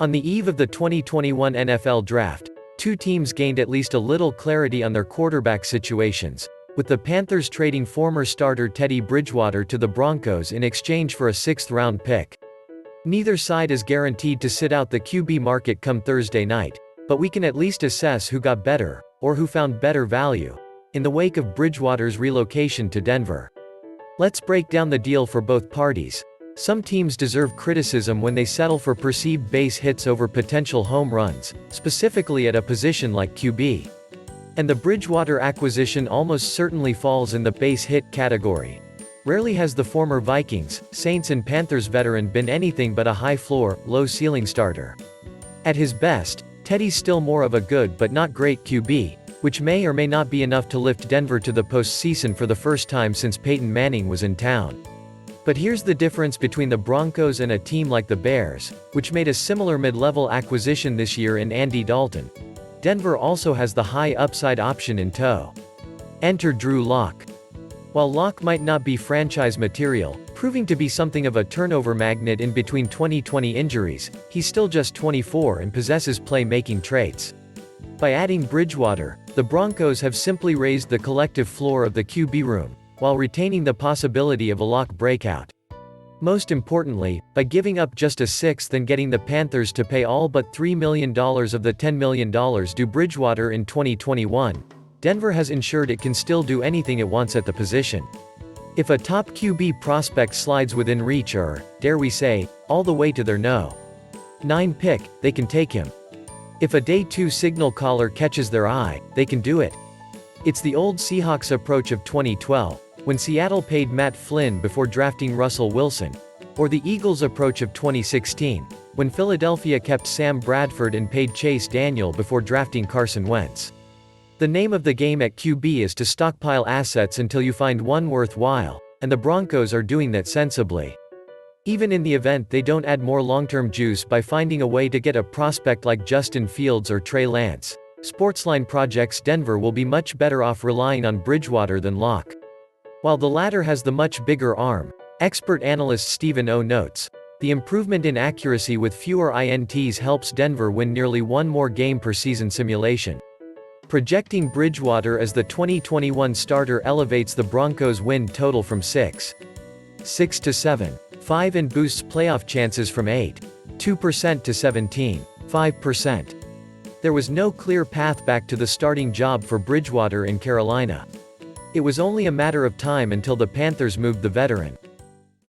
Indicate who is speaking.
Speaker 1: On the eve of the 2021 NFL Draft, two teams gained at least a little clarity on their quarterback situations, with the Panthers trading former starter Teddy Bridgewater to the Broncos in exchange for a sixth-round pick. Neither side is guaranteed to sit out the QB market come Thursday night, but we can at least assess who got better, or who found better value, in the wake of Bridgewater's relocation to Denver. Let's break down the deal for both parties. Some teams deserve criticism when they settle for perceived base hits over potential home runs, specifically at a position like QB. And the Bridgewater acquisition almost certainly falls in the base hit category. Rarely has the former Vikings, Saints and Panthers veteran been anything but a high-floor, low-ceiling starter. At his best, Teddy's still more of a good but not great QB, which may or may not be enough to lift Denver to the postseason for the first time since Peyton Manning was in town. But here's the difference between the Broncos and a team like the Bears, which made a similar mid-level acquisition this year in Andy Dalton. Denver also has the high upside option in tow. Enter Drew Lock. While Lock might not be franchise material, proving to be something of a turnover magnet in between 2020 injuries, he's still just 24 and possesses play-making traits. By adding Bridgewater, the Broncos have simply raised the collective floor of the QB room, while retaining the possibility of a Lock breakout. Most importantly, by giving up just a sixth and getting the Panthers to pay all but $3 million of the $10 million due Bridgewater in 2021, Denver has ensured it can still do anything it wants at the position. If a top QB prospect slides within reach or, dare we say, all the way to their no. 9 pick, they can take him. If a day 2 signal caller catches their eye, they can do it. It's the old Seahawks approach of 2012, when Seattle paid Matt Flynn before drafting Russell Wilson, or the Eagles' approach of 2016, when Philadelphia kept Sam Bradford and paid Chase Daniel before drafting Carson Wentz. The name of the game at QB is to stockpile assets until you find one worthwhile, and the Broncos are doing that sensibly. Even in the event they don't add more long-term juice by finding a way to get a prospect like Justin Fields or Trey Lance, SportsLine projects Denver will be much better off relying on Bridgewater than Lock. While the latter has the much bigger arm, expert analyst Stephen O. notes, the improvement in accuracy with fewer INTs helps Denver win nearly one more game per season simulation. Projecting Bridgewater as the 2021 starter elevates the Broncos' win total from 6 to 7.5 and boosts playoff chances from 8.2% to 17.5%. There was no clear path back to the starting job for Bridgewater in Carolina. It was only a matter of time until the Panthers moved the veteran.